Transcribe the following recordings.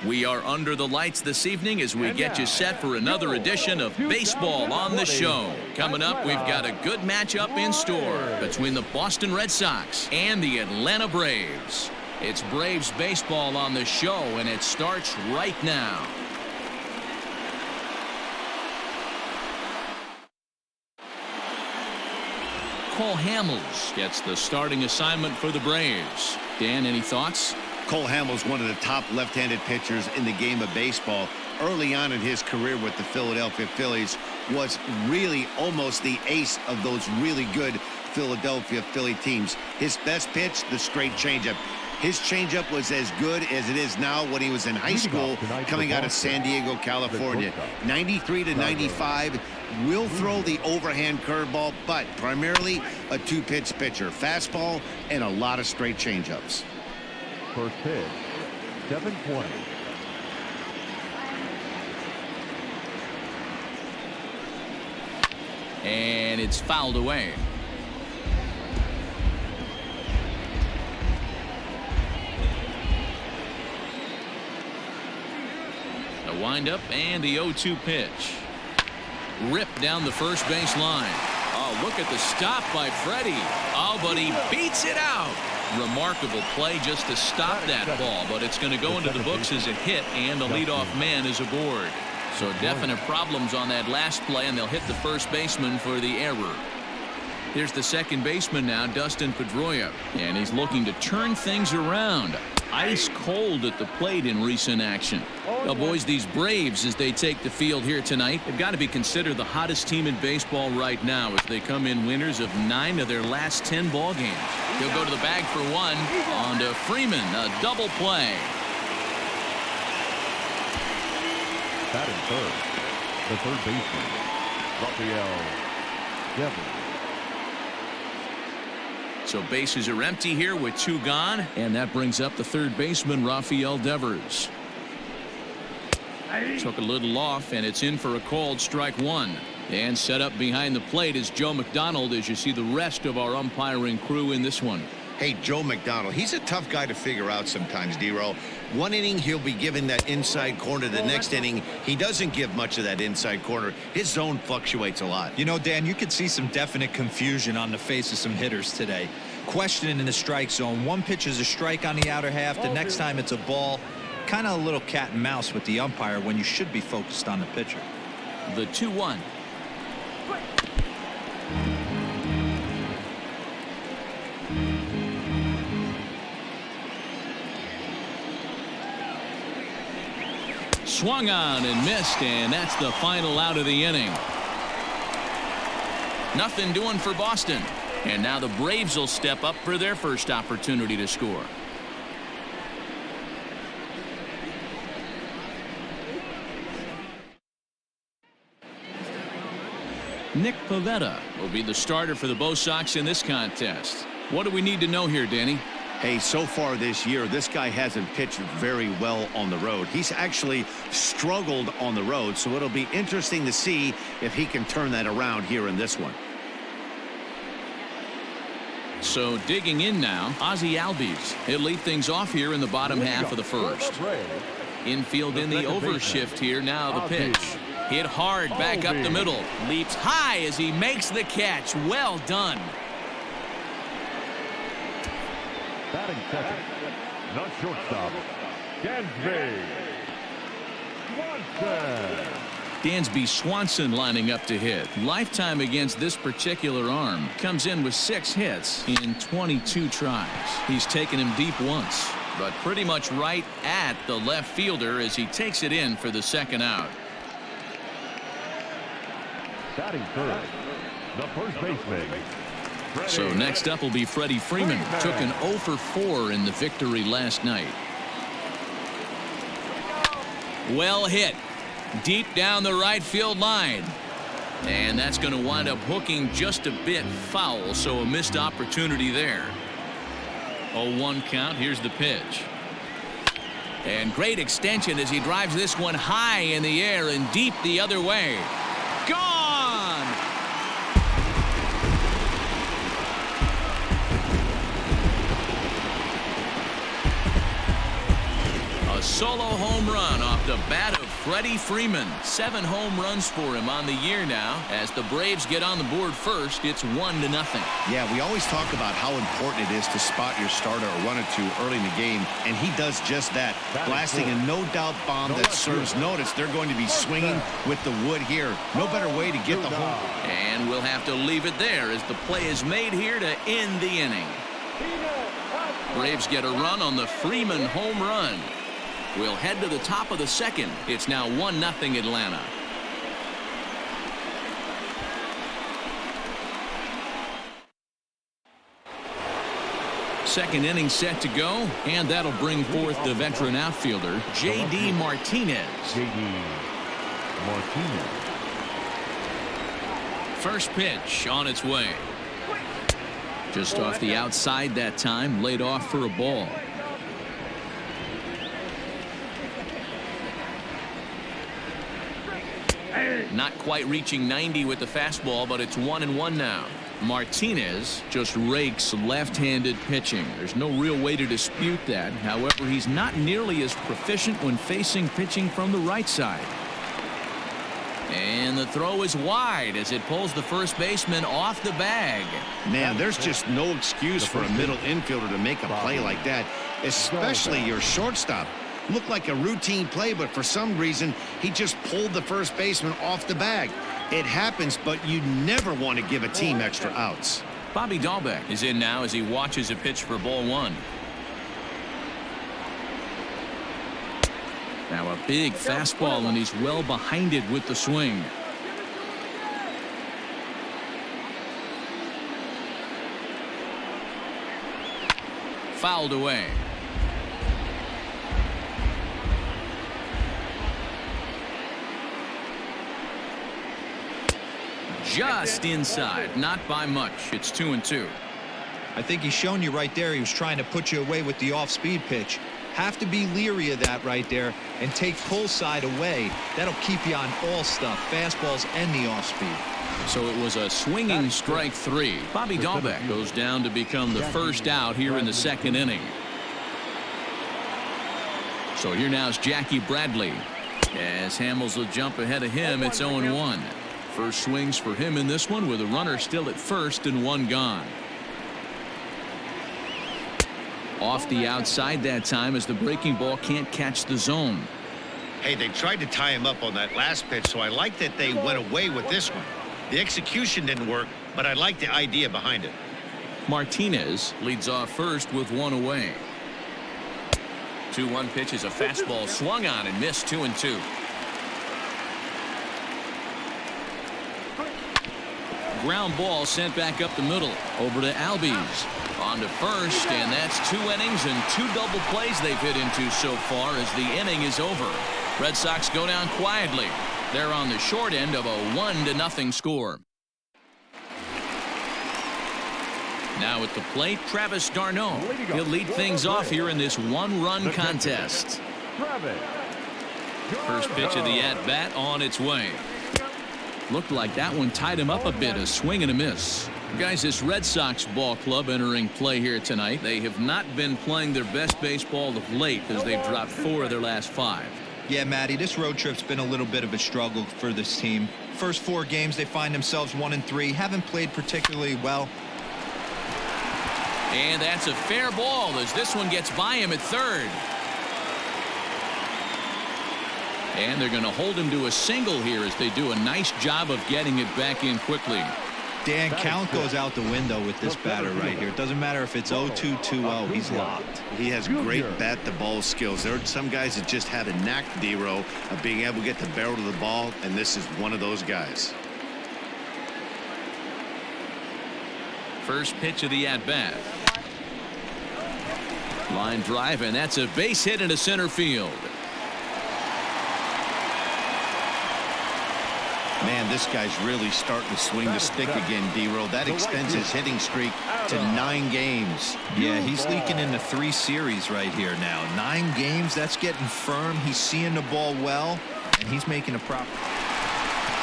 We are under the lights this evening as we get you set for another edition of Baseball on the Show. Coming up, we've got a good matchup in store between the Boston Red Sox and the Atlanta Braves. It's Braves baseball on the show, and it starts right now. Cole Hamels gets the starting assignment for the Braves. Dan, any thoughts? Cole Hamels, one of the top left-handed pitchers in the game of baseball. Early on in his career with the Philadelphia Phillies, was really almost the ace of those really good Philadelphia Philly teams. His best pitch, the straight changeup. His changeup was as good as it is now when he was in high school coming out of San Diego, California. 93 to 95. Will throw the overhand curveball, but primarily a two-pitch pitcher. Fastball and a lot of straight changeups. First pitch, 7:20. And it's fouled away. The windup and the 0-2 pitch. Ripped down the first base line. Oh, look at the stop by Freddie. Oh, but he beats it out. Remarkable play just to stop that ball, but it's going to go into the books as a hit, and the leadoff man is aboard. So definite problems on that last play, and they'll hit the first baseman for the error. Here's the second baseman now, Dustin Pedroia, and he's looking to turn things around. Ice cold at the plate in recent action. Well, boys, these Braves, as they take the field here tonight, have got to be considered the hottest team in baseball right now as they come in winners of 9 of their last 10 ball games. He'll go to the bag for one. On to Freeman, a double play. Batting third, the third baseman, Rafael Devers. So bases are empty here with 2 gone, and that brings up the third baseman, Rafael Devers. Took a little off, and it's in for a called strike 1. And set up behind the plate is Joe McDonald as you see the rest of our umpiring crew in this one. Hey, Joe McDonald, he's a tough guy to figure out sometimes, D-Row. One inning, he'll be given that inside corner. The next inning, he doesn't give much of that inside corner. His zone fluctuates a lot. You know, Dan, you could see some definite confusion on the face of some hitters today. Questioning in the strike zone. One pitch is a strike on the outer half. The next time it's a ball. Kind of a little cat and mouse with the umpire when you should be focused on the pitcher. The 2-1. Swung on and missed, and that's the final out of the inning. Nothing doing for Boston. And now the Braves will step up for their first opportunity to score. Nick Pivetta will be the starter for the Bo Sox in this contest. What do we need to know here, Danny? Hey, so far this year, this guy hasn't pitched very well on the road. He's actually struggled on the road, so it'll be interesting to see if he can turn that around here in this one. So digging in now, Ozzie Albies. He'll lead things off here in the bottom half of the first. Infield in the overshift here. Now the pitch. Hit hard back up the middle. Leaps high as he makes the catch. Well done. Batting second, not shortstop, Dansby Swanson. Dansby Swanson lining up to hit. Lifetime against this particular arm. Comes in with 6 hits in 22 tries. He's taken him deep once, but pretty much right at the left fielder as he takes it in for the second out. Batting third, the first baseman. So next up will be Freddie Freeman. Took an 0 for 4 in the victory last night. Well hit. Deep down the right field line. And that's going to wind up hooking just a bit foul, so a missed opportunity there. 0-1 count. Here's the pitch. And great extension as he drives this one high in the air and deep the other way. Gone! solo home run off the bat of Freddie Freeman. 7 home runs for him on the year now. As the Braves get on the board first, it's 1-0. Yeah, we always talk about how important it is to spot your starter or run it to early in the game, and he does just that, blasting a no-doubt bomb that serves notice. They're going to be swinging with the wood here. No better way to get the home. And we'll have to leave it there as the play is made here to end the inning. Braves get a run on the Freeman home run. We'll head to the top of the second. It's now 1-0 Atlanta. Second inning set to go, and that'll bring forth the veteran outfielder, J.D. Martinez. J.D. Martinez. First pitch on its way. Just off the outside that time, laid off for a ball. Not quite reaching 90 with the fastball, but it's 1-1 now. Martinez just rakes left-handed pitching. There's no real way to dispute that. However, he's not nearly as proficient when facing pitching from the right side. And the throw is wide as it pulls the first baseman off the bag. Man, there's just no excuse for a middle infielder to make a play like that, especially your shortstop. Looked like a routine play, but for some reason, he just pulled the first baseman off the bag. It happens, but you never want to give a team extra outs. Bobby Dahlbeck is in now as he watches a pitch for ball 1. Now a big fastball, and he's well behind it with the swing. Fouled away. Just inside, not by much. It's 2-2. I think he's shown you right there. He was trying to put you away with the off-speed pitch. Have to be leery of that right there and take pull side away. That'll keep you on all stuff, fastballs and the off-speed. So it was a swinging strike 3. Bobby Dahlbeck goes down to become the first out here in the second inning. So here now is Jackie Bradley. As Hamels will jump ahead of him, it's 0-1. First swings for him in this one with a runner still at first and 1 gone. Off the outside that time as the breaking ball can't catch the zone. Hey, they tried to tie him up on that last pitch, so I like that they went away with this one. The execution didn't work, but I like the idea behind it. Martinez leads off first with 1 away. 2-1 pitch is a fastball swung on and missed. 2-2. Ground ball sent back up the middle over to Albies. On to first, and that's 2 innings and 2 double plays they've hit into so far as the inning is over. Red Sox go down quietly. They're on the short end of a 1-0 score. Now at the plate, Travis d'Arnaud. He'll lead things off here in this 1-run contest. First pitch of the at-bat on its way. Looked like that one tied him up a bit, a swing and a miss. Guys, this Red Sox ball club entering play here tonight. They have not been playing their best baseball of late as they've dropped 4 of their last 5. Yeah, Matty, this road trip's been a little bit of a struggle for this team. First 4 games, they find themselves 1-3. Haven't played particularly well. And that's a fair ball as this one gets by him at third. And they're going to hold him to a single here as they do a nice job of getting it back in quickly. Dan, count goes out the window with this batter right here. It doesn't matter if it's 0-2, 2-0. He's locked. He has great bat-to-ball skills. There are some guys that just have a knack, D-Row, of being able to get the barrel to the ball, and this is one of those guys. First pitch of the at-bat. Line drive, and that's a base hit into center field. Man, this guy's really starting to swing the stick again, D-Row. That extends his hitting streak to 9 games. Yeah, he's leaking into 3 series right here now. 9 games, that's getting firm. He's seeing the ball well, and he's making a proper.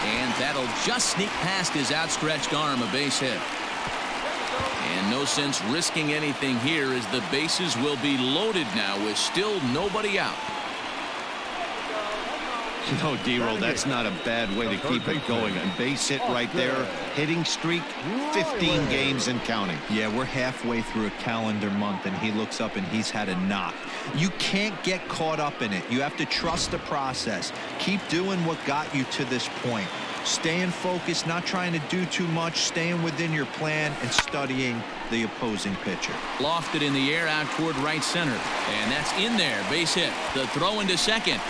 And that'll just sneak past his outstretched arm, a base hit. And no sense risking anything here as the bases will be loaded now with still nobody out. No, D-roll, that's not a bad way to keep it going. A base hit right there. Hitting streak, 15 games and counting. Yeah, we're halfway through a calendar month, and he looks up and he's had a knock. You can't get caught up in it. You have to trust the process. Keep doing what got you to this point. Staying focused, not trying to do too much, staying within your plan, and studying the opposing pitcher. Lofted in the air out toward right center. And that's in there. Base hit. The throw into second.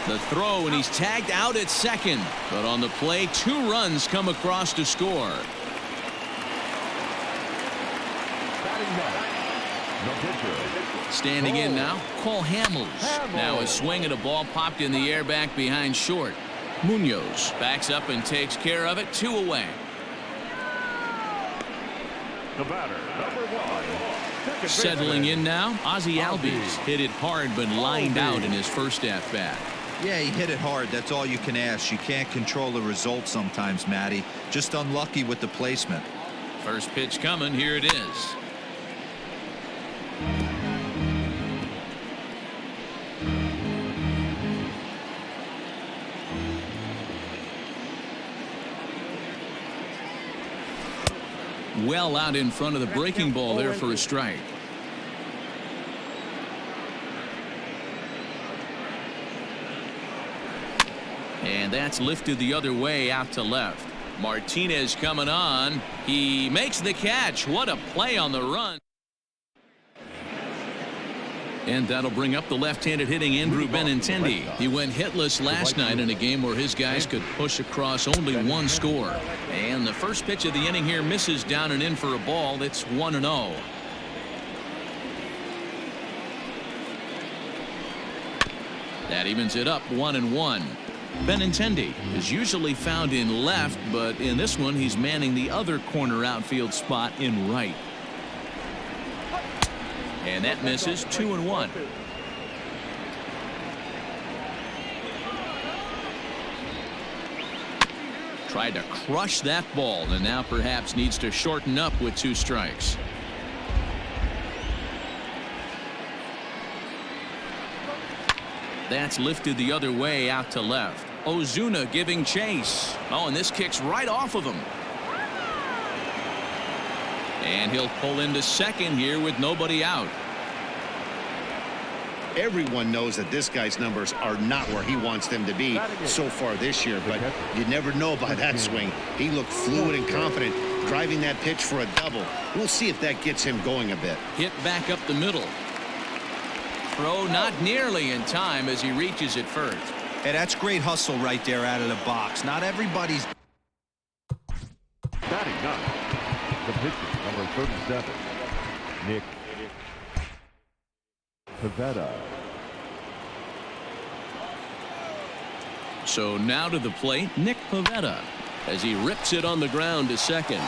The throw, and he's tagged out at second. But on the play, 2 runs come across to score. Standing in now, Cole Hamels. Now a swing at a ball popped in the air back behind short. Munoz backs up and takes care of it. 2 away. The batter, number 1. Settling in now, Ozzie Albies hit it hard but lined out in his first at-bat. Yeah, he hit it hard. That's all you can ask. You can't control the result sometimes, Matty. Just unlucky with the placement. First pitch coming. Here it is. Well out in front of the breaking ball there for a strike. And that's lifted the other way out to left. Martinez coming on. He makes the catch. What a play on the run. And that'll bring up the left-handed hitting Andrew Benintendi. He went hitless last night in a game where his guys could push across only 1 score. And the first pitch of the inning here misses down and in for a ball. It's 1-0. That evens it up 1-1. Benintendi is usually found in left, but in this one he's manning the other corner outfield spot in right. And that misses. 2-1. Tried to crush that ball and now perhaps needs to shorten up with 2 strikes. That's lifted the other way out to left. Ozuna giving chase. Oh, and this kicks right off of him. And he'll pull into second here with nobody out. Everyone knows that this guy's numbers are not where he wants them to be so far this year, but you never know by that swing. He looked fluid and confident, driving that pitch for a double. We'll see if that gets him going a bit. Hit back up the middle. Throw not nearly in time as he reaches it first. Hey, that's great hustle right there out of the box. Not everybody's. Batting ninth, the pitcher, number 37, Nick Pivetta. So now to the plate, Nick Pivetta, as he rips it on the ground to second.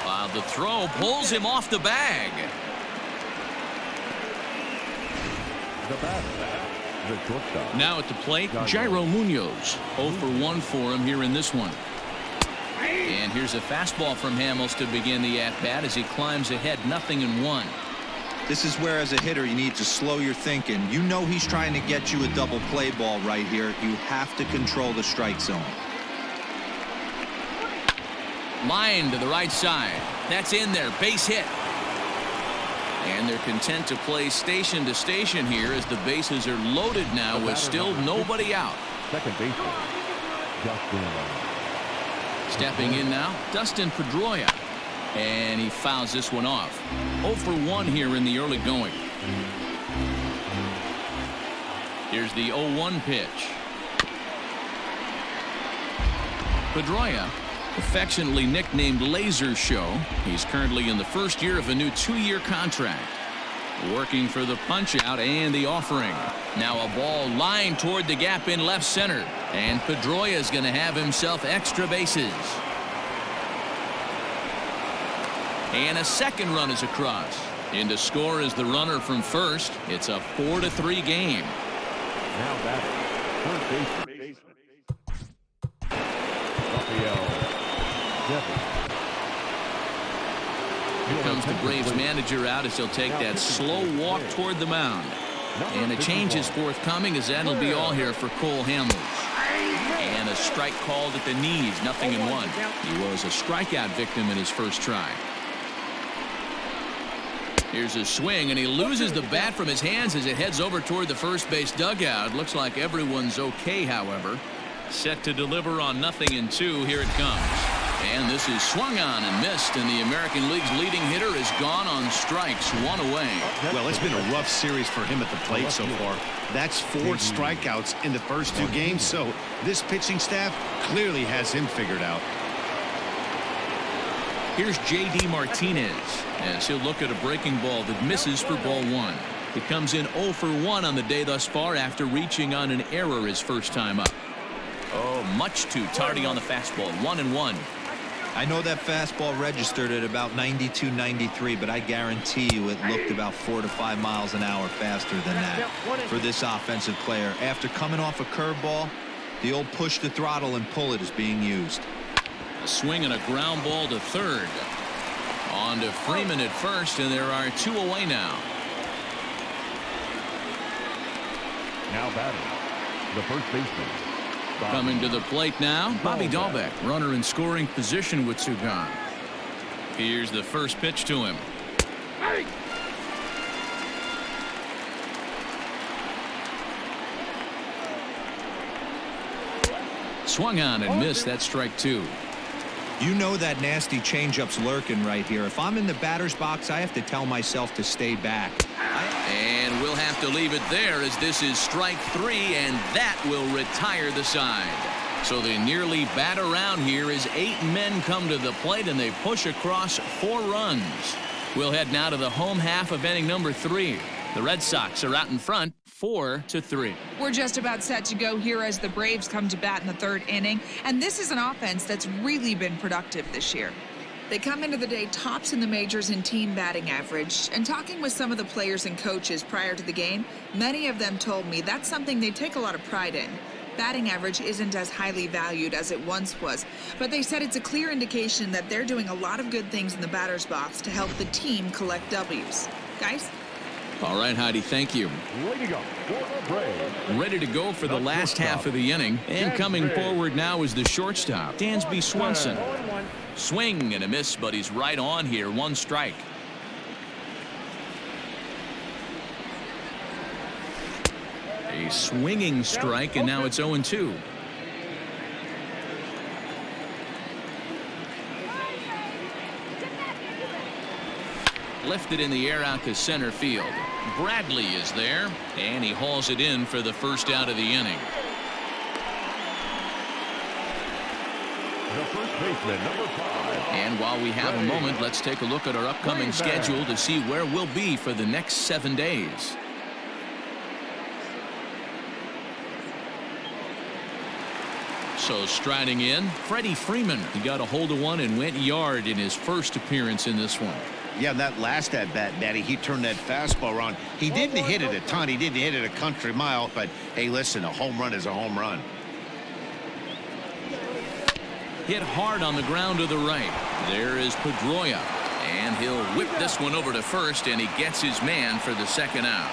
While the throw pulls him off the bag. The batter, the shortstop. Now at the plate, Jairo Munoz. 0 for 1 for him here in this one. And here's a fastball from Hamels to begin the at-bat as he climbs ahead 0-1. This is where, as a hitter, you need to slow your thinking. You know he's trying to get you a double play ball right here. You have to control the strike zone. Line to the right side. That's in there. Base hit. And they're content to play station to station here as the bases are loaded now with still nobody out. Second baseman, Justin. Stepping in now, Dustin Pedroia. And he fouls this one off. 0 for 1 here in the early going. Here's the 0-1 pitch. Pedroia, affectionately nicknamed Laser Show. He's currently in the first year of a new 2-year contract. Working for the punch out and the offering. Now a ball lined toward the gap in left center. And Pedroia is going to have himself extra bases. And a second run is across. In to score is the runner from first. It's a 4-3 game. Now batting, third baseman, Rafael Devers. Here comes the Braves manager out as he'll take that slow walk toward the mound. And a change is forthcoming as that'll be all here for Cole Hamels. And a strike called at the knees, 0-1. He was a strikeout victim in his first try. Here's a swing, and he loses the bat from his hands as it heads over toward the first base dugout. Looks like everyone's okay, however. Set to deliver on 0-2. Here it comes. And this is swung on and missed, and the American League's leading hitter is gone on strikes, 1 away. Well, it's been a rough series for him at the plate so far. That's 4 strikeouts in the first 2 games, so this pitching staff clearly has him figured out. Here's J.D. Martinez as he'll look at a breaking ball that misses for ball 1. He comes in 0 for 1 on the day thus far after reaching on an error his first time up. Oh, much too tardy on the fastball, 1-1. I know that fastball registered at about 92, 93, but I guarantee you it looked about 4 to 5 miles an hour faster than that for this offensive player. After coming off a curveball, the old push the throttle and pull it is being used. A swing and a ground ball to third. On to Freeman at first, and there are 2 away now. Now batting, the first baseman. Coming to the plate now, Bobby Dahlbeck, runner in scoring position with 2 gone. Here's the first pitch to him. Swung on and missed. That strike 2. You know that nasty changeup's lurking right here. If I'm in the batter's box, I have to tell myself to stay back. And we'll have to leave it there as this is strike 3, and that will retire the side. So they nearly bat around here as 8 men come to the plate and they push across 4 runs. We'll head now to the home half of inning number 3. The Red Sox are out in front 4-3. We're just about set to go here as the Braves come to bat in the 3rd inning, and this is an offense that's really been productive this year. They come into the day tops in the majors in team batting average, and talking with some of the players and coaches prior to the game, many of them told me that's something they take a lot of pride in. Batting average isn't as highly valued as it once was, but they said it's a clear indication that they're doing a lot of good things in the batter's box to help the team collect W's. Guys? All right, Heidi, thank you. Ready to go for the last half of the inning. And coming forward now is the shortstop, Dansby Swanson. Swing and a miss, but he's right on here. 1 strike. A swinging strike, and now it's 0-2. Lifted in the air out to center field. Bradley is there, and he hauls it in for the first out of the inning. The first baseman, number 5. And while we have a moment, let's take a look at our upcoming schedule to see where we'll be for the next 7 days. So striding in, Freddie Freeman. He got a hold of one and went yard in his first appearance in this one. Yeah, that last at-bat, Daddy, he turned that fastball around. He didn't hit it a ton. He didn't hit it a country mile. But, hey, listen, a home run is a home run. Hit hard on the ground to the right. There is Pedroia. And he'll whip this one over to first, and he gets his man for the second out.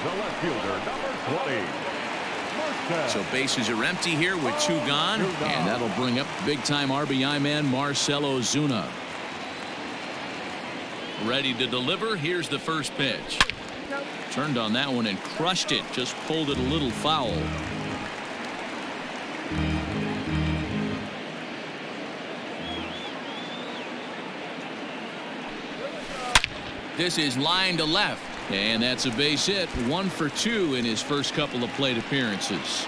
The left fielder, number 20. So bases are empty here with 2 gone. And that'll bring up big-time RBI man Marcell Ozuna. Ready to deliver. Here's the first pitch. Turned on that one and crushed it. Just pulled it a little foul. This is line to left. And that's a base hit. 1 for 2 in his first couple of plate appearances.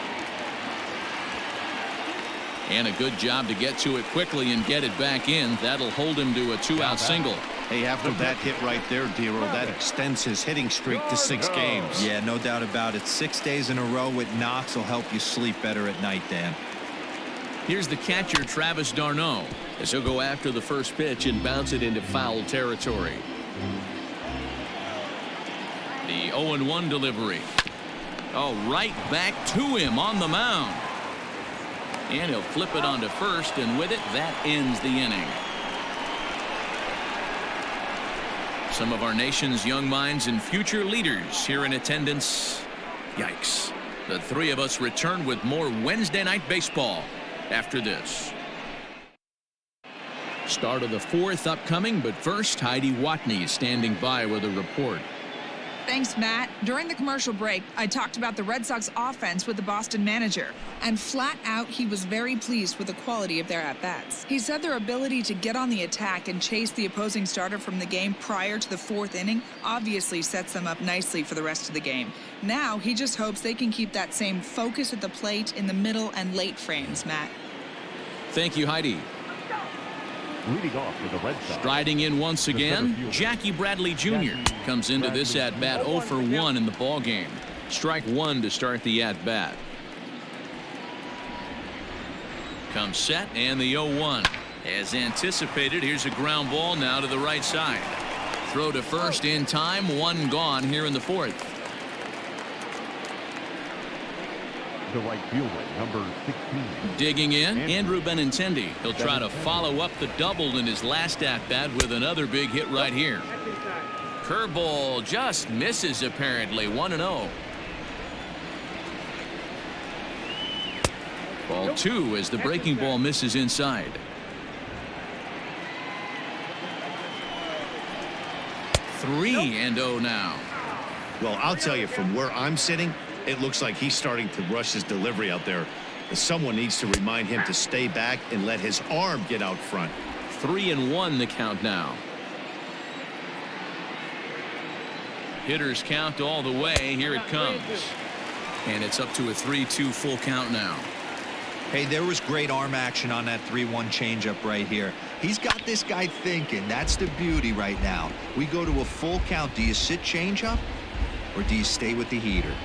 And a good job to get to it quickly and get it back in. That'll hold him to a 2-out single. Hey, after that hit right there, Dero, that extends his hitting streak to 6 games. Yeah, no doubt about it. 6 days in a row with knocks will help you sleep better at night, Dan. Here's the catcher, Travis d'Arnaud, as he'll go after the first pitch and bounce it into foul territory. The 0-1 delivery. Oh, right back to him on the mound. And he'll flip it onto first, and with it, that ends the inning. Some of our nation's young minds and future leaders here in attendance. Yikes. The three of us return with more Wednesday night baseball after this. Start of the fourth upcoming, but first, Heidi Watney is standing by with a report. Thanks, Matt. During the commercial break, I talked about the Red Sox offense with the Boston manager, and flat out, he was very pleased with the quality of their at-bats. He said their ability to get on the attack and chase the opposing starter from the game prior to the fourth inning obviously sets them up nicely for the rest of the game. Now, he just hopes they can keep that same focus at the plate in the middle and late frames, Matt. Thank you, Heidi. Leading off for the Red Sox. Striding in once again, Jackie Bradley Jr. comes into this at-bat 0 for 1 in the ball game. Strike one to start the at-bat. Comes set and the 0-1. As anticipated, here's a ground ball now to the right side. Throw to first in time, one gone here in the fourth. The right fielder, number 16. Digging in, Andrew Benintendi. He'll try to follow up the double in his last at-bat with another big hit right here. Curveball just misses apparently, 1-0. Ball two as the breaking ball misses inside. Three and 0 now. Well, I'll tell you, from where I'm sitting, it looks like he's starting to rush his delivery out there. Someone needs to remind him to stay back and let his arm get out front. 3-1 the count now. Hitters count all the way. Here it comes. And it's up to a 3-2 full count now. Hey, there was great arm action on that 3-1 changeup right here. He's got this guy thinking. That's the beauty right now. We go to a full count. Do you sit changeup or do you stay with the heater?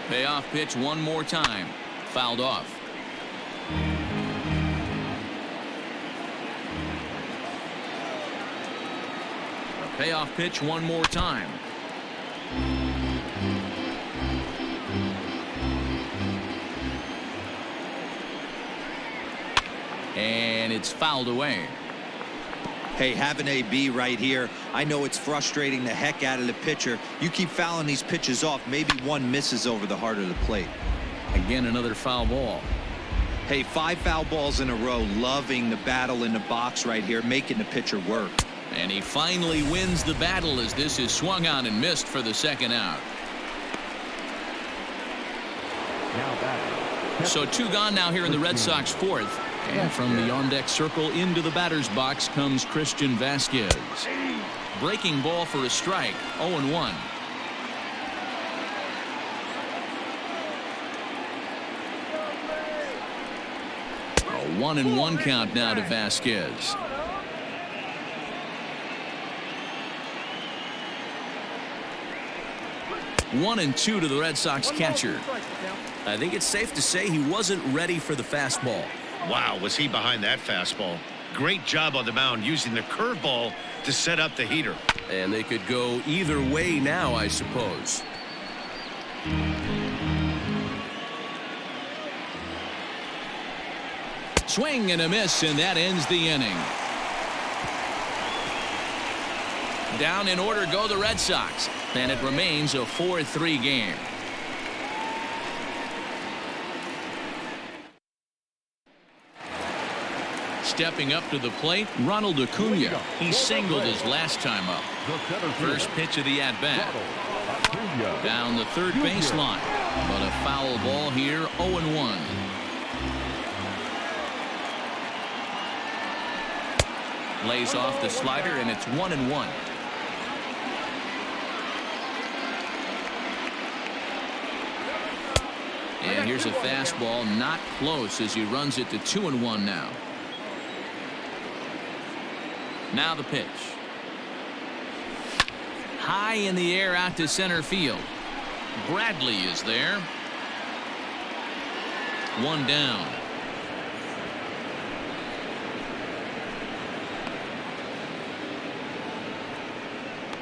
Payoff pitch one more time. Fouled off. A payoff pitch one more time. And it's fouled away. Hey, have an AB right here. I know it's frustrating the heck out of the pitcher. You keep fouling these pitches off, maybe one misses over the heart of the plate. Again, another foul ball. Hey, 5 foul balls in a row. Loving the battle in the box right here, making the pitcher work. And he finally wins the battle as this is swung on and missed for the second out. Now back. So 2 gone now here in the Red Sox fourth. And from the on-deck circle into the batter's box comes Christian Vasquez. Breaking ball for a strike, 0-1. A 1-1 count now to Vasquez. One and 2 to the Red Sox catcher. I think it's safe to say he wasn't ready for the fastball. Wow, was he behind that fastball. Great job on the mound using the curveball to set up the heater. And they could go either way now, I suppose. Swing and a miss, and that ends the inning. Down in order go the Red Sox, and it remains a 4-3 game. Stepping up to the plate, Ronald Acuna. He singled his last time up. First pitch of the at-bat. Down the third baseline. But a foul ball here, 0-1. Lays off the slider, and it's 1-1. And here's a fastball, not close as he runs it to 2-1 now. Now the pitch. High in the air out to center field. Bradley is there. One down.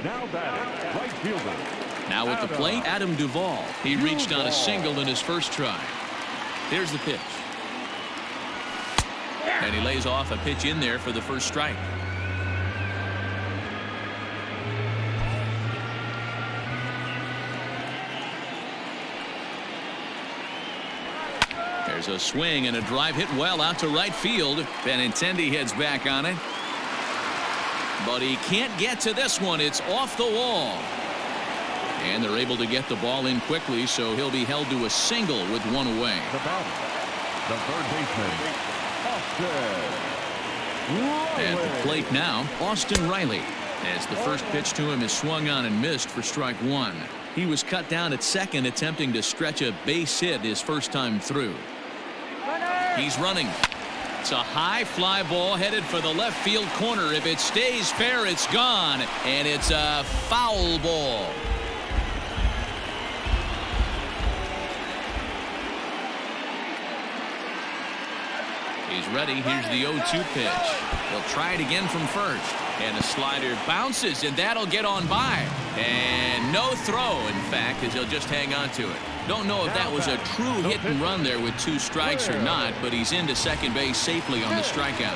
Now batting, right fielder. Now at the plate, Adam Duvall. He reached on a single in his first try. Here's the pitch. And he lays off a pitch in there for the first strike. There's a swing and a drive hit well out to right field. Benintendi heads back on it. But he can't get to this one. It's off the wall. And they're able to get the ball in quickly, so he'll be held to a single with one away. The batter, the third baseman, Austin At Riley. the plate now, Austin Riley. As the first pitch to him is swung on and missed for strike one. He was cut down at second, attempting to stretch a base hit his first time through. He's running. It's a high fly ball headed for the left field corner. If it stays fair, it's gone. And it's a foul ball. He's ready. Here's the 0-2 pitch. He'll try it again from first. And a slider bounces, and that'll get on by. And no throw, in fact, as he'll just hang on to it. Don't know if that was a true hit and run there with 2 strikes or not, but he's into second base safely on the strikeout.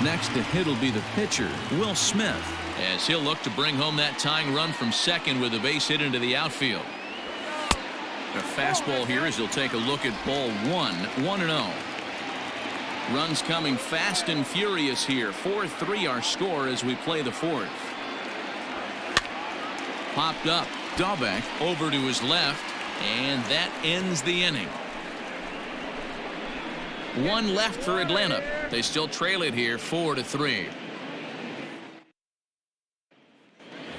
Next to hit will be the pitcher, Will Smith, as he'll look to bring home that tying run from second with a base hit into the outfield. A fastball here as he'll take a look at ball 1-0. Runs coming fast and furious here. 4-3 our score as we play the fourth. Popped up. Dahlbeck over to his left, and that ends the inning. 1 left for Atlanta. They still trail it here 4-3.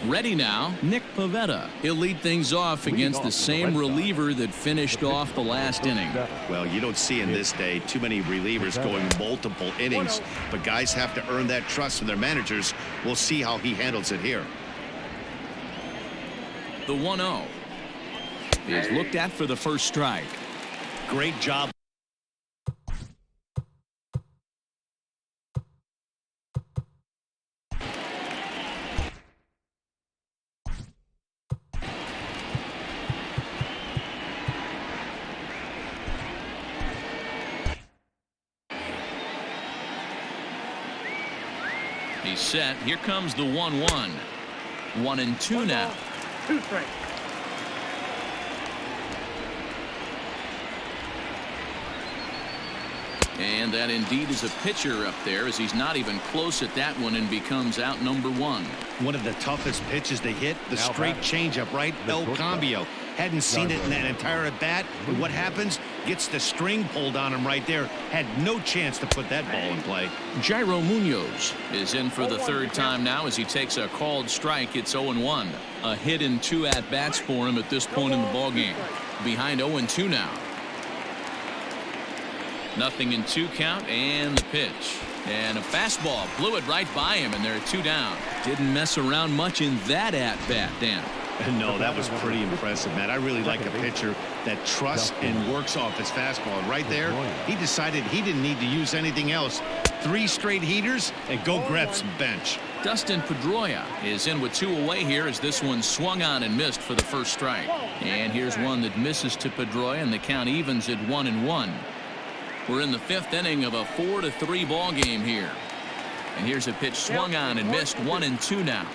Ready now, Nick Pivetta. He'll lead things off against the same reliever that finished off the last inning. Well, you don't see in this day too many relievers going multiple innings, but guys have to earn that trust from their managers. We'll see how he handles it here. The 1-0 is looked at for the first strike. Great job. He's set. Here comes the 1-1. 1-2 now. 2 strikes. And that indeed is a pitcher up there, as he's not even close at that one and becomes out number 1. One of the toughest pitches to hit, the straight changeup, right? El Cambio. Hadn't seen it in that entire at bat. But what happens? Gets the string pulled on him right there. Had no chance to put that ball in play. Jairo Munoz is in for the third time now as he takes a called strike. It's 0-1. A hit in 2 at-bats for him at this point in the ballgame. Behind 0-2 now. Nothing in 2 count, and the pitch. And a fastball blew it right by him, and there are 2 down. Didn't mess around much in that at-bat, Dan. No, that was pretty impressive, Matt. I really like a pitcher that trusts and works off his fastball. And right there, he decided he didn't need to use anything else. 3 straight heaters and go grab some bench. Dustin Pedroia is in with 2 away here as this one swung on and missed for the first strike. And here's one that misses to Pedroia, and the count evens at 1-1. We're in the 5th inning of a 4-3 ball game here. And here's a pitch swung on and missed. 1-2 now.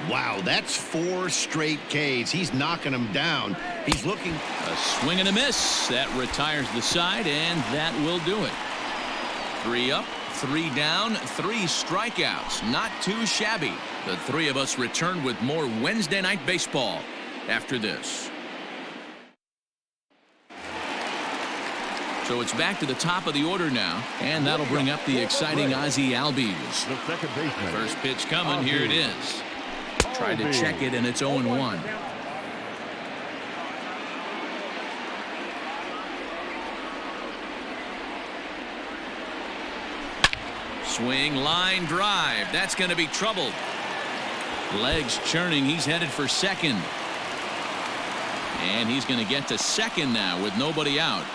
Wow, that's 4 straight Ks. He's knocking them down. He's looking. A swing and a miss. That retires the side, and that will do it. 3 up, 3 down, 3 strikeouts. Not too shabby. The 3 of us return with more Wednesday Night Baseball after this. So it's back to the top of the order now, and that'll bring up the exciting Ozzie Albies. The second baseman. First pitch coming. Here it is. Tried to check it, and it's 0-1. Swing, line drive. That's going to be troubled. Legs churning. He's headed for second. And he's going to get to second now with nobody out.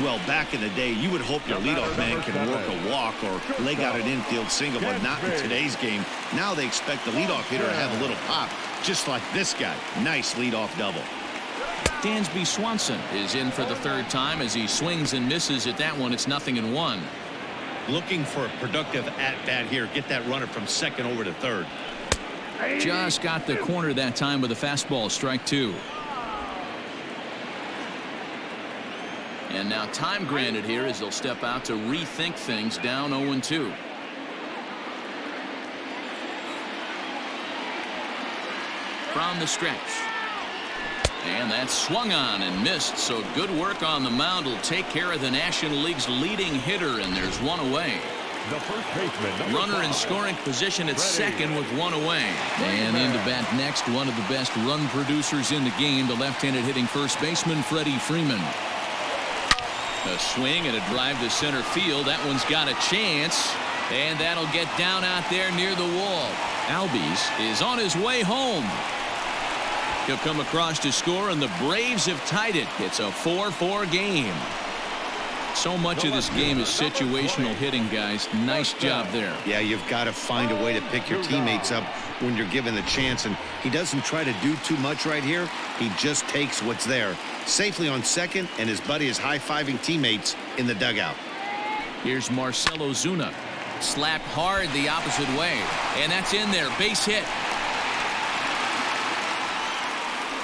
Well, back in the day, you would hope your leadoff man can work a walk or leg out an infield single, but not in today's game. Now they expect the leadoff hitter to have a little pop, just like this guy. Nice leadoff double. Dansby Swanson is in for the 3rd time as he swings and misses at that one. It's 0-1. Looking for a productive at-bat here. Get that runner from second over to third. Just got the corner that time with a fastball. Strike 2. And now time granted here as they'll step out to rethink things down 0-2. From the stretch. And that's swung on and missed, so good work on the mound will take care of the National League's leading hitter, and there's one away. The first baseman, Runner in scoring position at second with one away. And into bat next, one of the best run producers in the game, the left-handed hitting first baseman, Freddie Freeman. A swing and a drive to center field. That one's got a chance, and that'll get down out there near the wall. Albies is on his way home. He'll come across to score, and the Braves have tied it. It's a 4-4 game. So much of this game is situational hitting, guys. Nice job there. Yeah, you've got to find a way to pick your teammates up when you're given the chance, and he doesn't try to do too much right here. He just takes what's there. Safely on second, and his buddy is high-fiving teammates in the dugout. Here's Marcell Ozuna. Slapped hard the opposite way, and that's in there. Base hit.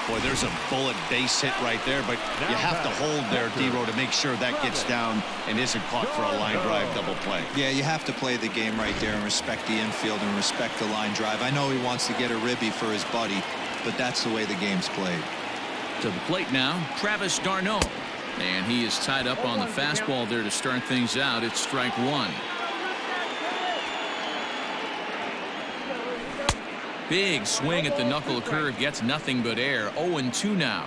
Boy, there's a bullet base hit right there, but you have to hold there, D-Row, to make sure that gets down and isn't caught for a line drive double play. Yeah, you have to play the game right there and respect the infield and respect the line drive. I know he wants to get a ribby for his buddy, but that's the way the game's played. To the plate now, Travis d'Arnaud. And he is tied up on the fastball there to start things out. It's strike one. Big swing at the knuckle curve, gets nothing but air. 0-2 now.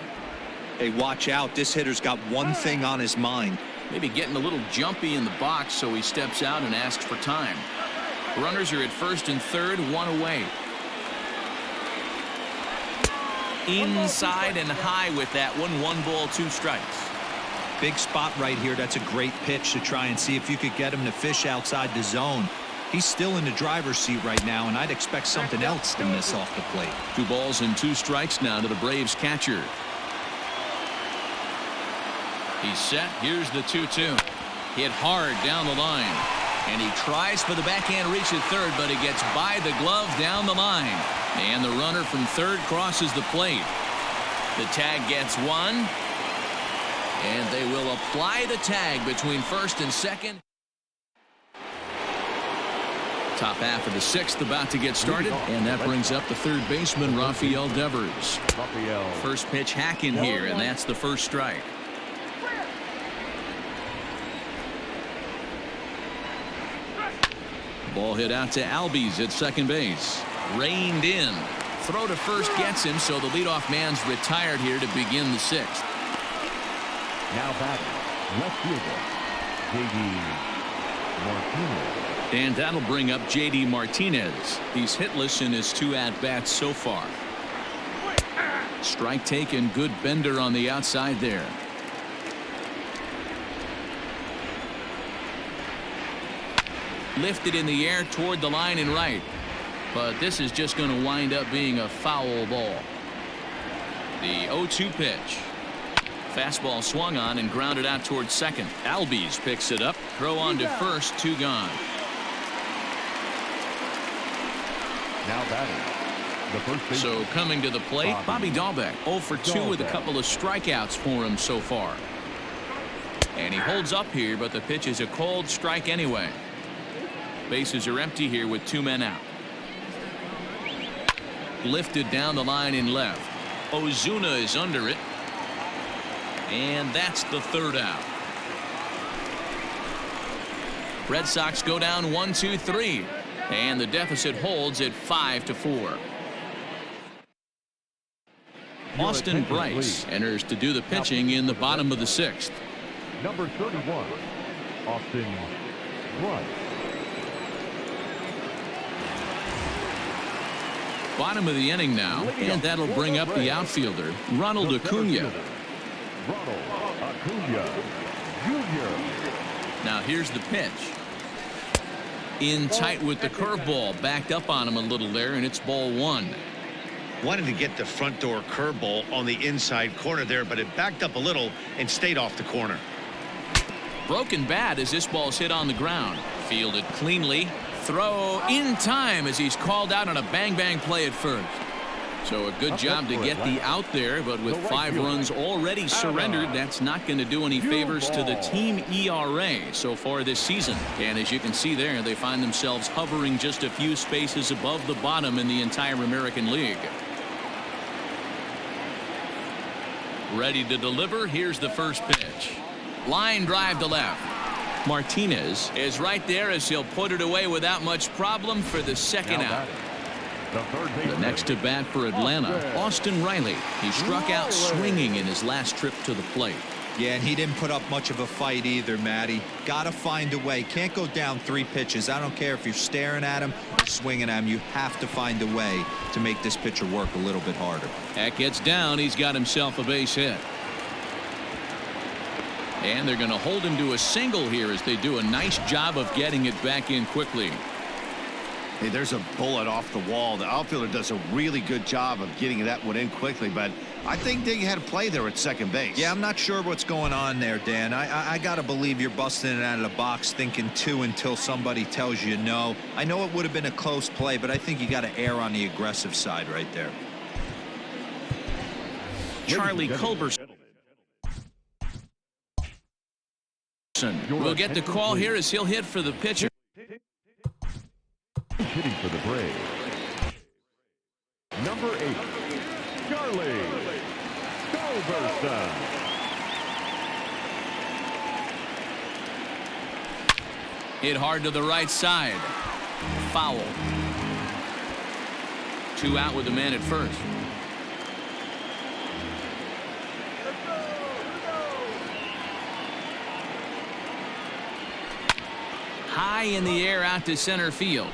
Hey, watch out. This hitter's got one thing on his mind. Maybe getting a little jumpy in the box, so he steps out and asks for time. Runners are at first and third, one away. Inside and high with that one. 1 ball, 2 strikes. Big spot right here. That's a great pitch to try and see if you could get him to fish outside the zone. He's still in the driver's seat right now, and I'd expect something else to miss off the plate. 2 balls and 2 strikes now to the Braves catcher. He's set. Here's the 2-2. Hit hard down the line. And he tries for the backhand reach at third, but he gets by the glove down the line. And the runner from third crosses the plate. The tag gets one. And they will apply the tag between first and second. Top half of the 6th about to get started, and that brings up the third baseman, Rafael Devers. First pitch hack in here, and that's the first strike. Ball hit out to Albies at second base. Reined in. Throw to first gets him, so the leadoff man's retired here to begin the 6th. Now batting, left fielder, J.D. Martinez. And that'll bring up J.D. Martinez. He's hitless in his 2 at-bats so far. Strike taken. Good bender on the outside there. Lifted in the air toward the line and right. But this is just going to wind up being a foul ball. The 0-2 pitch. Fastball swung on and grounded out towards second. Albies picks it up. Throw on to first. 2 gone. Now batting, the first baseman. So coming to the plate, Bobby Dahlbeck. 0 for 2 with a couple of strikeouts for him so far. And he holds up here, but the pitch is a cold strike anyway. Bases are empty here with 2 men out. Lifted down the line in left. Ozuna is under it. And that's the 3rd out. Red Sox go down 1-2-3. And the deficit holds at 5-4. Austin Bryce enters to do the pitching in the bottom of the 6th. Number 31, Austin Bryce. Bottom of the inning now, and that'll bring up the outfielder, Ronald Acuna. Ronald Acuna Jr. Now here's the pitch. In tight with the curveball, backed up on him a little there, and it's ball 1. Wanted to get the front door curveball on the inside corner there, but it backed up a little and stayed off the corner. Broken bat as this ball's hit on the ground. Fielded cleanly. Throw in time as he's called out on a bang-bang play at first. So a good job to get the out there, but with 5 runs already surrendered, that's not going to do any favors to the team ERA so far this season. And as you can see there, they find themselves hovering just a few spaces above the bottom in the entire American League. Ready to deliver. Here's the first pitch. Line drive to left. Martinez is right there as he'll put it away without much problem for the second out. The next to bat for Atlanta, Austin Riley. He struck out swinging in his last trip to the plate. Yeah, and he didn't put up much of a fight either, Matty. Got to find a way. Can't go down 3 pitches. I don't care if you're staring at him or swinging at him. You have to find a way to make this pitcher work a little bit harder. That gets down. He's got himself a base hit. And they're going to hold him to a single here as they do a nice job of getting it back in quickly. Hey, there's a bullet off the wall. The outfielder does a really good job of getting that one in quickly, but I think they had a play there at second base. Yeah, I'm not sure what's going on there, Dan. I got to believe you're busting it out of the box thinking 2 until somebody tells you no. I know it would have been a close play, but I think you got to err on the aggressive side right there. Charlie Culberson will get the call here as he'll hit for the pitcher. Hitting for the Braves, number 8, Charlie Culberson. Hit hard to the right side. Foul. 2 out with the man at first. High in the air out to center field.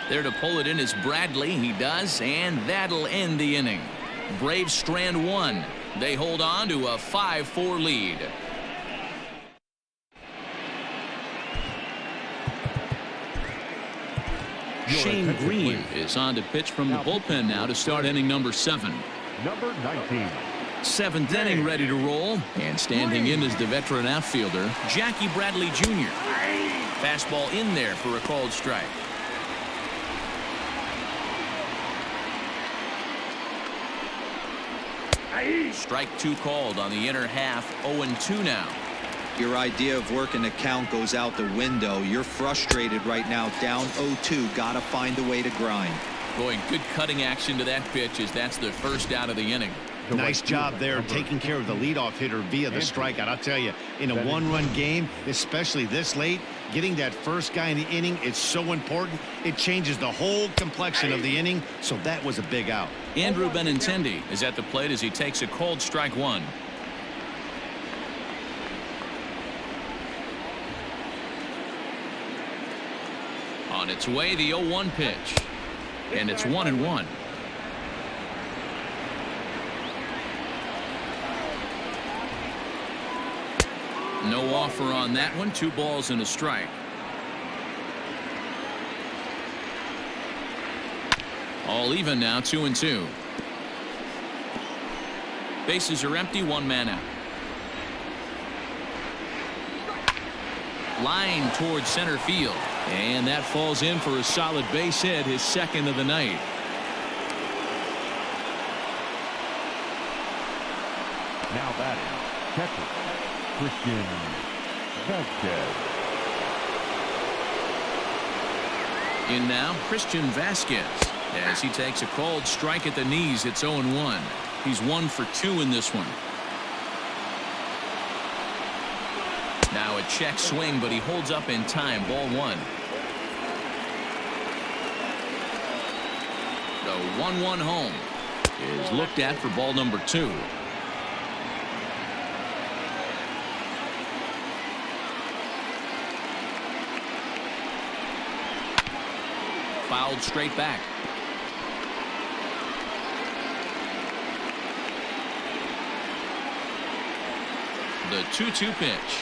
There to pull it in is Bradley. He does, and that'll end the inning. Braves strand 1. They hold on to a 5-4 lead. Shane Green is on to pitch from the bullpen now to start inning number 7. Number 19. 7th inning ready to roll, and standing in is the veteran outfielder Jackie Bradley Jr. Fastball in there for a called strike. Strike 2 called on the inner half. 0-2 now. Your idea of working the count goes out the window. You're frustrated right now, down 0-2. Got to find a way to grind. Boy, good cutting action to that pitch as that's the first out of the inning. Nice job there taking care of the leadoff hitter via the strikeout. I'll tell you, in a 1-run game, especially this late, getting that first guy in the inning is so important. It changes the whole complexion of the inning, so that was a big out. Andrew Benintendi is at the plate as he takes a called strike 1. On its way, the 0-1 pitch, and it's 1-1. No offer on that one. 2 balls and a strike. All even now, 2-2. Bases are empty, 1 man out. Line towards center field, and that falls in for a solid base hit, his 2nd of the night. Now batting, catcher, Christian Vasquez. In now, Christian Vasquez, as he takes a called strike at the knees. It's 0-1. He's 1 for 2 in this one. Now a check swing, but he holds up in time. Ball 1. The 1-1 home is looked at for ball number 2. Fouled straight back. The 2-2 pitch.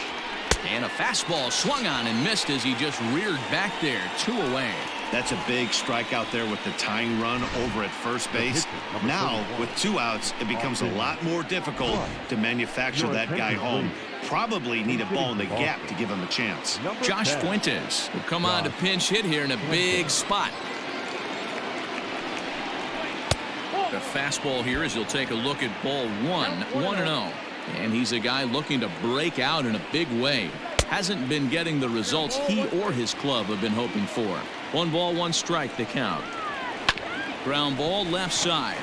And a fastball swung on and missed as he just reared back there. 2 away. That's a big strikeout there with the tying run over at first base. Now, with 2 outs, it becomes a lot more difficult to manufacture that guy home. Probably need a ball in the gap to give him a chance. Josh Fuentes will come on to pinch hit here in a big spot. The fastball here as he'll take a look at ball one. 1-0. And he's a guy looking to break out in a big way. Hasn't been getting the results he or his club have been hoping for. 1 ball, 1 strike, the count. Ground ball left side.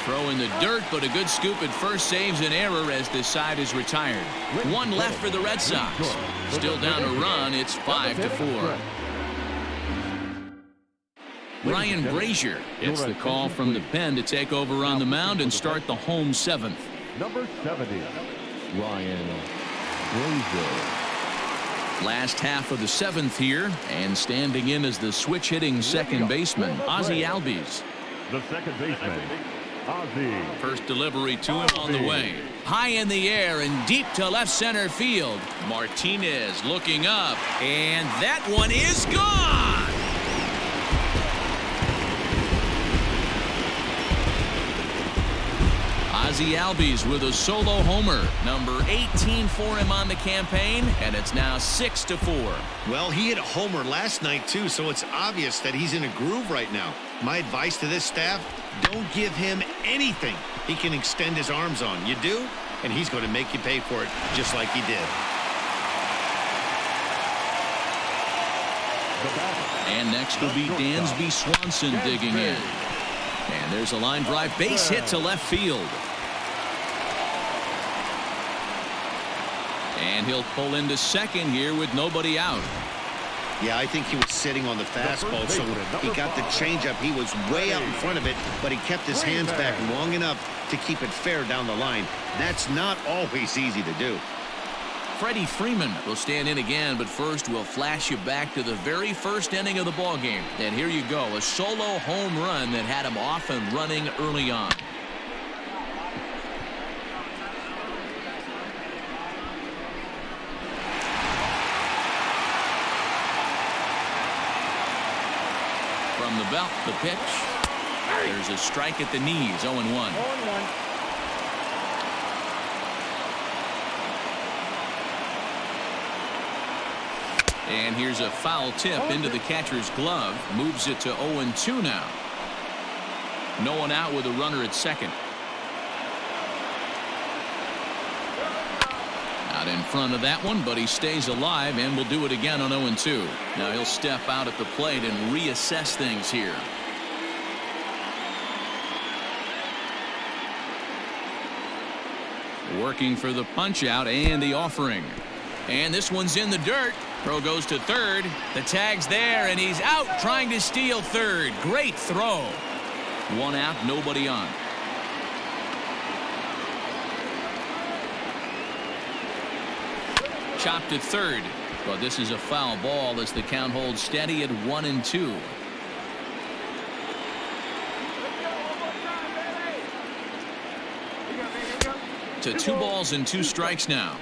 Throw in the dirt, but a good scoop at first saves an error as this side is retired. 1 left for the Red Sox. Still down a run. It's 5-4. Ryan Brazier gets the call from the pen to take over on the mound and start the home 7th. Number 70, Ryan Brazier. Last half of the 7th here, and standing in as the switch hitting second baseman, Ozzie Albies. The second baseman, Ozzie. First delivery to him on the way. High in the air and deep to left center field. Martinez looking up, and that one is gone. Ozzie Albies with a solo homer. Number 18 for him on the campaign, and it's now 6-4. Well, he hit a homer last night, too, so it's obvious that he's in a groove right now. My advice to this staff, don't give him anything he can extend his arms on. You do, and he's going to make you pay for it just like he did. And next will be Dansby Swanson digging in. And there's a line drive base hit to left field. And he'll pull into second here with nobody out. Yeah, I think he was sitting on the fastball, so he got the changeup. He was way out in front of it, but he kept his hands back long enough to keep it fair down the line. That's not always easy to do. Freddie Freeman will stand in again, but first we'll flash you back to the very first inning of the ball game. And here you go, a solo home run that had him off and running early on. From the belt, the pitch. There's a strike at the knees, 0-1. And here's a foul tip into the catcher's glove. Moves it to 0-2 now. No one out with a runner at second. Out in front of that one, but he stays alive and will do it again on 0-2. Now he'll step out at the plate and reassess things here. Working for the punch out and the offering. And this one's in the dirt. Throw goes to third. The tag's there, and he's out trying to steal third. Great throw. 1 out, nobody on. Chopped to third, but this is a foul ball as the count holds steady at 1-2. To 2 balls and 2 strikes now.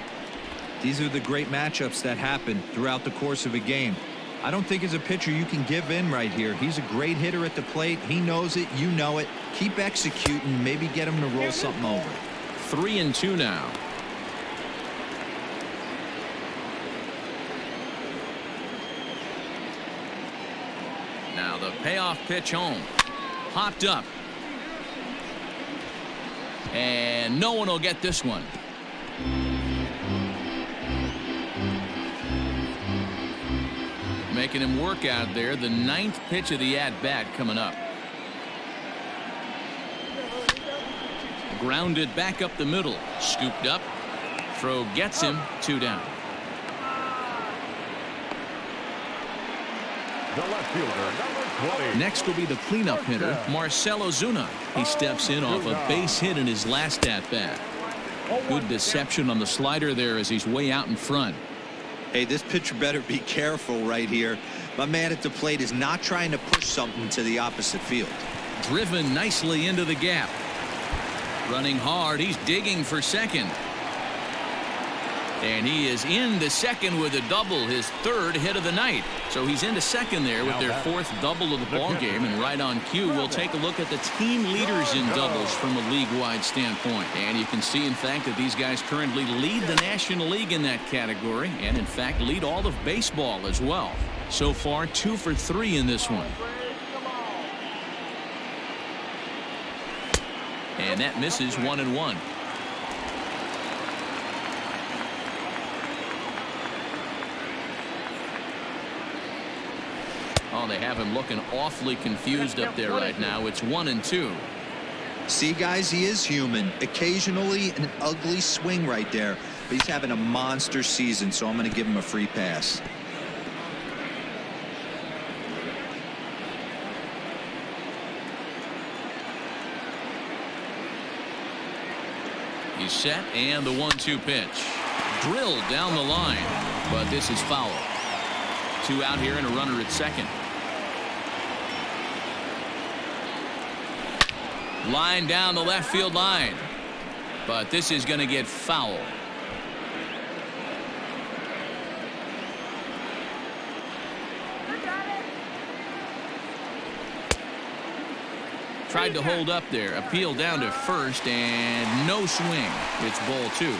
These are the great matchups that happen throughout the course of a game. I don't think as a pitcher you can give in right here. He's a great hitter at the plate. He knows it. You know it. Keep executing. Maybe get him to roll something over. 3-2 now. Now the payoff pitch home. Popped up. And no one will get this one. Making him work out there. The 9th pitch of the at-bat coming up. Grounded back up the middle. Scooped up. Throw gets him. 2 down. The left fielder, number 20. Next will be the cleanup hitter, Marcell Ozuna. He steps in off a base hit in his last at-bat. Good deception on the slider there as he's way out in front. Hey, this pitcher better be careful right here. My man at the plate is not trying to push something to the opposite field. Driven nicely into the gap. Running hard. He's digging for second. And he is into second with a double, his 3rd hit of the night. So he's into second there with their 4th double of the ball game. And right on cue, we'll take a look at the team leaders in doubles from a league-wide standpoint. And you can see, in fact, that these guys currently lead the National League in that category, and in fact lead all of baseball as well. So far, 2 for 3 in this one. And that misses 1-1. Oh, they have him looking awfully confused up there right now. It's 1-2. See, guys, he is human. Occasionally an ugly swing right there, but he's having a monster season, so I'm going to give him a free pass. He's set, and the 1-2 pitch. Drilled down the line, but this is foul. 2 out here and a runner at second. Line down the left field line, but this is going to get foul. Tried to hold up there, appeal down to first, and no swing. It's ball 2.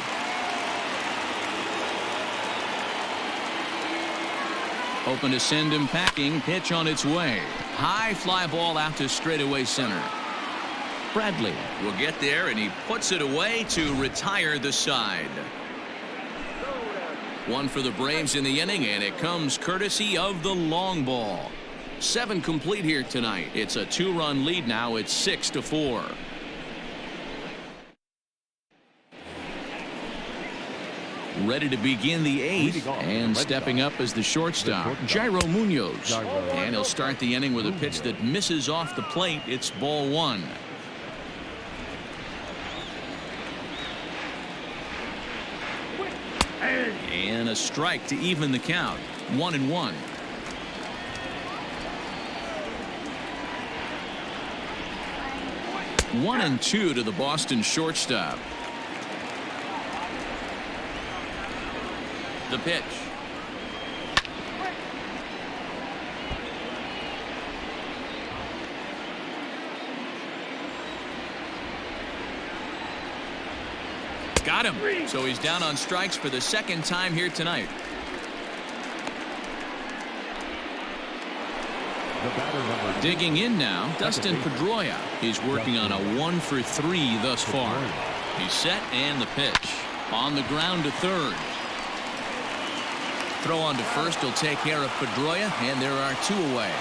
Open to send him packing. Pitch on its way. High fly ball out to straightaway center. Bradley will get there, and he puts it away to retire the side. 1 for the Braves in the inning, and it comes courtesy of the long ball. 7 complete here tonight. It's a 2-run lead now. It's 6-4. Ready to begin the 8th, and stepping up as the shortstop, Jairo Munoz. And he'll start the inning with a pitch that misses off the plate. It's ball 1. And a strike to even the count. 1-1. One and 2 to the Boston shortstop. The pitch. Got him. So he's down on strikes for the second time here tonight. Digging in now, Dustin Pedroia. He's working on a 1 for 3 thus far. He's set, and the pitch. On the ground to third. Throw on to first. He'll take care of Pedroia, and there are 2 away.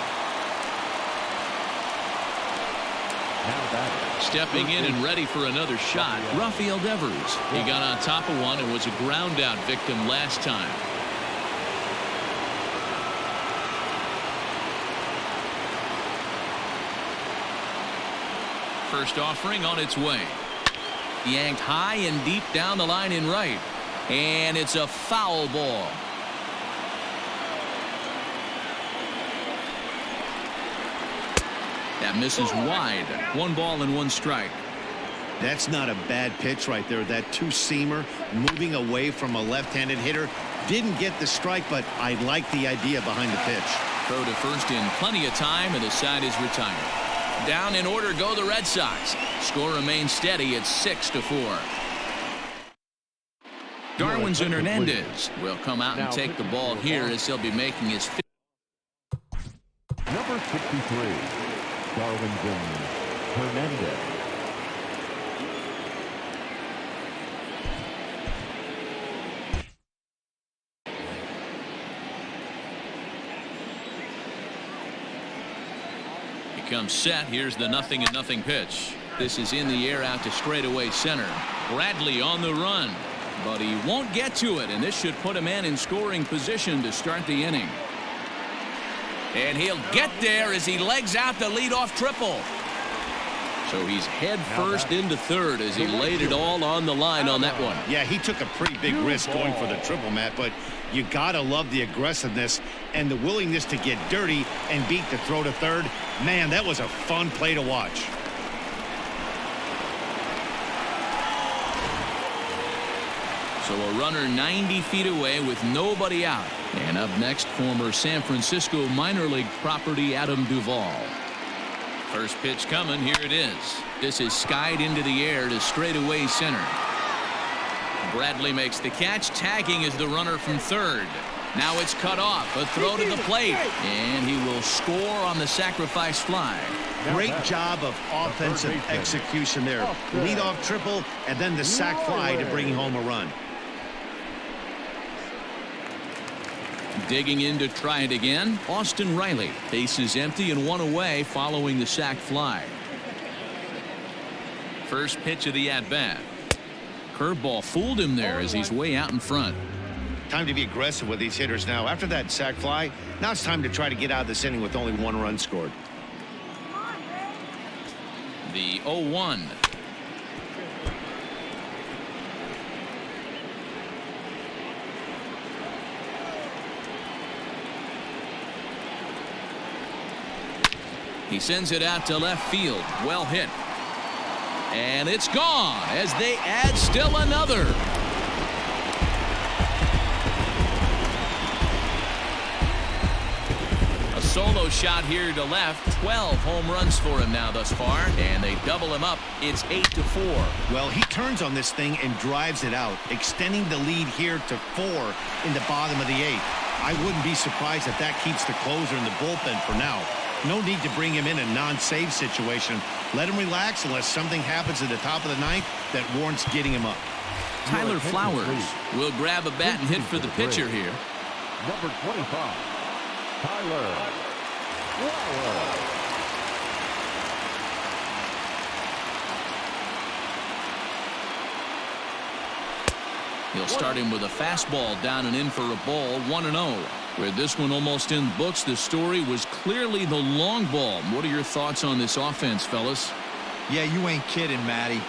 Stepping in and ready for another shot, Rafael Devers. He got on top of one and was a ground out victim last time. First offering on its way. Yanked high and deep down the line in right. And it's a foul ball. That misses wide. 1 ball and 1 strike. That's not a bad pitch right there. That 2-seamer moving away from a left-handed hitter. Didn't get the strike, but I like the idea behind the pitch. Throw to first in plenty of time, and the side is retired. Down in order go the Red Sox. Score remains steady at 6-4. Darwinzon Hernandez will come out and take the ball here as he'll be making his fifth. Number 63, Darwinzon Hernandez. Comes set. Here's the 0-0 pitch. This is in the air out to straightaway center. Bradley on the run, but he won't get to it, and this should put a man in scoring position to start the inning. And he'll get there as he legs out the leadoff triple. So he's head first into third as he laid it all on the line on that one. Yeah, he took a pretty big risk going for the triple, Matt, but you gotta love the aggressiveness and the willingness to get dirty and beat the throw to third. Man, that was a fun play to watch. So a runner 90 feet away with nobody out. And up next, former San Francisco minor league property Adam Duvall. First pitch coming. Here it is. This is skied into the air to straightaway center. Bradley makes the catch. Tagging is the runner from third. Now it's cut off. A throw to the plate. And he will score on the sacrifice fly. Great job of offensive execution there. Leadoff triple and then the sac fly to bring home a run. Digging in to try it again, Austin Riley. Base is empty and one away following the sac fly. First pitch of the at-bat. Curveball fooled him there as he's way out in front. Time to be aggressive with these hitters now. After that sac fly, now it's time to try to get out of this inning with only one run scored. The 0-1. He sends it out to left field. Well hit. And it's gone as they add still another. A solo shot here to left. 12 home runs for him now thus far. And they double him up. It's 8-4. Well, he turns on this thing and drives it out, extending the lead here to 4 in the bottom of the 8th. I wouldn't be surprised if that keeps the closer in the bullpen for now. No need to bring him in a non-save situation. Let him relax unless something happens at the top of the 9th that warrants getting him up. Tyler Flowers will grab a bat and hit for the pitcher here. Number 25, Tyler Flowers. He'll start him with a fastball down and in for a ball. 1-0. With this one almost in books, the story was clearly the long ball. What are your thoughts on this offense, fellas? Yeah, you ain't kidding, Matty.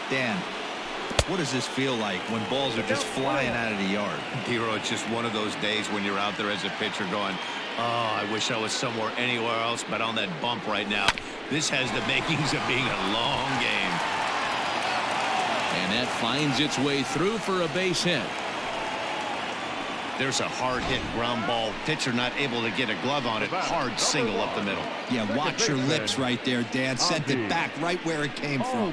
Dan, what does this feel like when balls are just flying out of the yard? Hero, it's just one of those days when you're out there as a pitcher going, oh, I wish I was somewhere anywhere else but on that bump right now. This has the makings of being a long game. And that finds its way through for a base hit. There's a hard hit ground ball. Pitcher not able to get a glove on it. Hard single up the middle. Yeah, watch your lips right there, Dan. Sent it back right where it came from.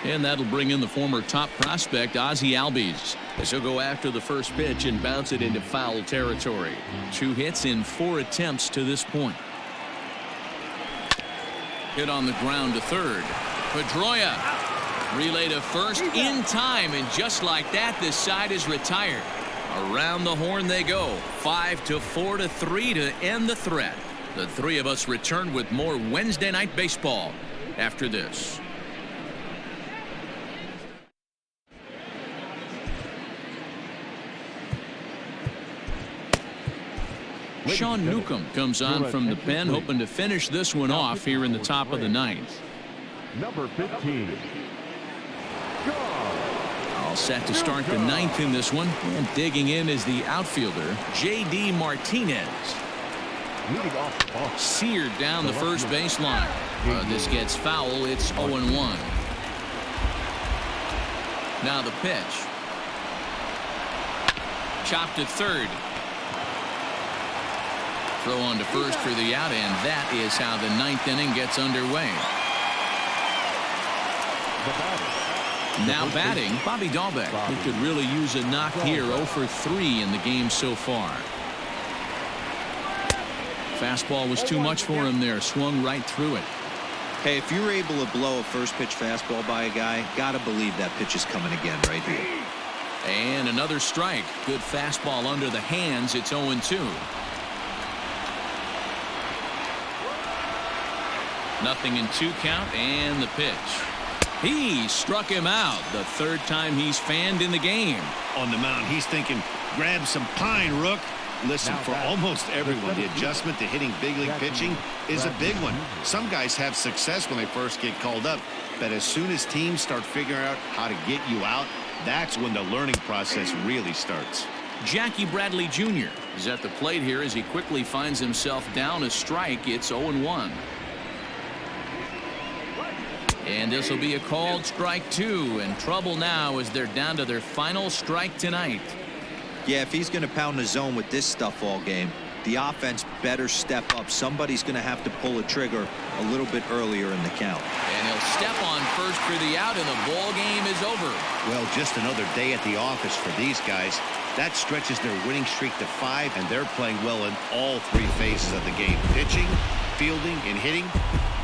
And that'll bring in the former top prospect, Ozzie Albies, as he'll go after the first pitch and bounce it into foul territory. 2 hits in 4 attempts to this point. Hit on the ground to third. Pedroia relay to first in time, and just like that, this side is retired. Around the horn they go. 5-4-3 to end the threat. The three of us return with more Wednesday night baseball after this. Sean Newcomb comes on from the pen, hoping to finish this one off here in the top of the 9th. Number 15. All set to start the 9th in this one. And digging in is the outfielder, J.D. Martinez. Seared down the first baseline. This gets foul. It's 0-1. Now the pitch. Chopped to third. Throw on to first for the out, and that is how the 9th inning gets underway. Now batting, Bobby Dahlbeck, who could really use a knock here. 0 for 3 in the game so far. Fastball was too much for him there. Swung right through it. Hey, if you're able to blow a first pitch fastball by a guy, gotta believe that pitch is coming again right here. And another strike. Good fastball under the hands. It's 0-2. Nothing in 2 count, and the pitch. He struck him out. The 3rd time he's fanned in the game. On the mound, he's thinking, grab some pine, Rook. Listen, for almost everyone, the adjustment to hitting big league pitching is a big one. Some guys have success when they first get called up, but as soon as teams start figuring out how to get you out, that's when the learning process really starts. Jackie Bradley Jr. is at the plate here as he quickly finds himself down a strike. It's 0-1. And this will be a called strike 2, and trouble now as they're down to their final strike tonight. Yeah, if he's going to pound the zone with this stuff all game, the offense better step up. Somebody's going to have to pull a trigger a little bit earlier in the count. And he'll step on first for the out, and the ball game is over. Well, just another day at the office for these guys. That stretches their winning streak to 5, and they're playing well in all 3 phases of the game. Pitching, fielding, and hitting.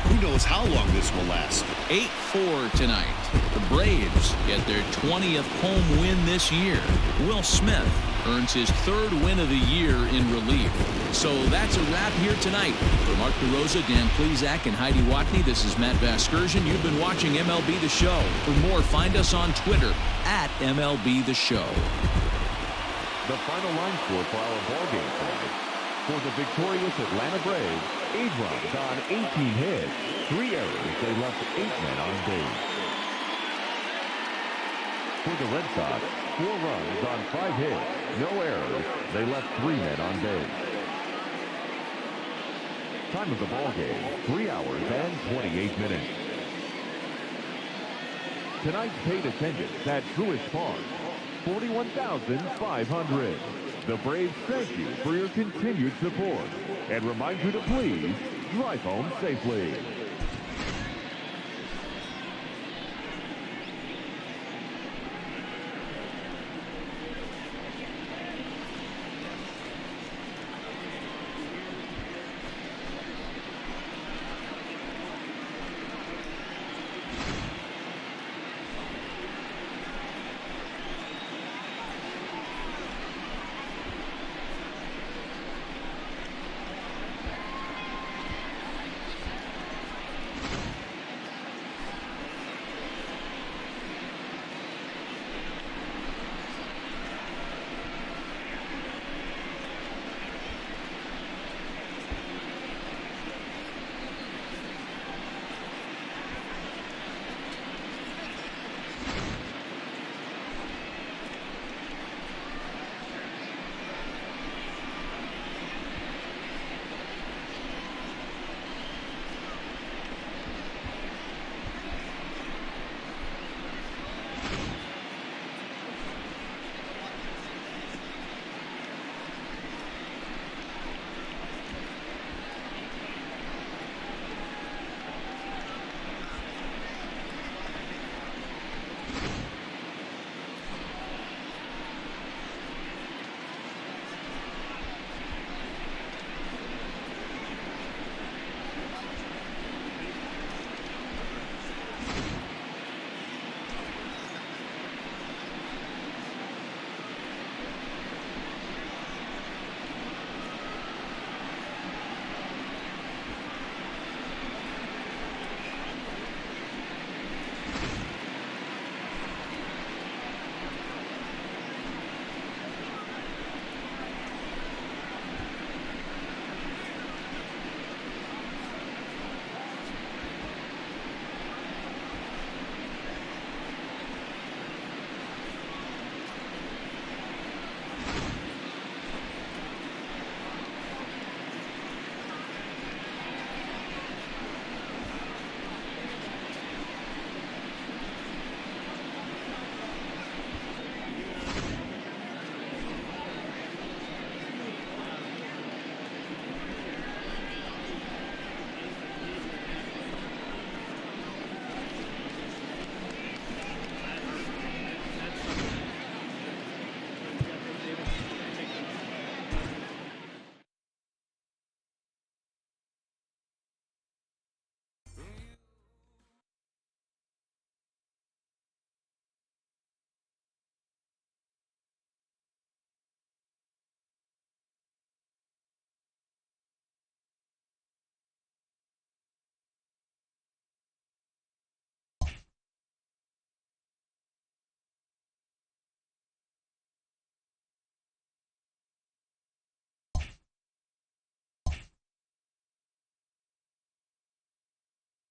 Who knows how long this will last? 8-4 tonight. The Braves get their 20th home win this year. Will Smith earns his 3rd win of the year in relief. So that's a wrap here tonight. For Mark DeRosa, Dan Plesac, and Heidi Watney, this is Matt Vasgersian. You've been watching MLB The Show. For more, find us on Twitter at MLB The Show. The final line score for our ball game tonight. For the victorious Atlanta Braves, 8 runs on 18 hits, 3 errors. They left 8 men on base. For the Red Sox, 4 runs on 5 hits, no errors. They left 3 men on base. Time of the ball game, 3 hours and 28 minutes. Tonight's paid attendance at Truist Park, 41,500. The Braves thank you for your continued support and remind you to please drive home safely.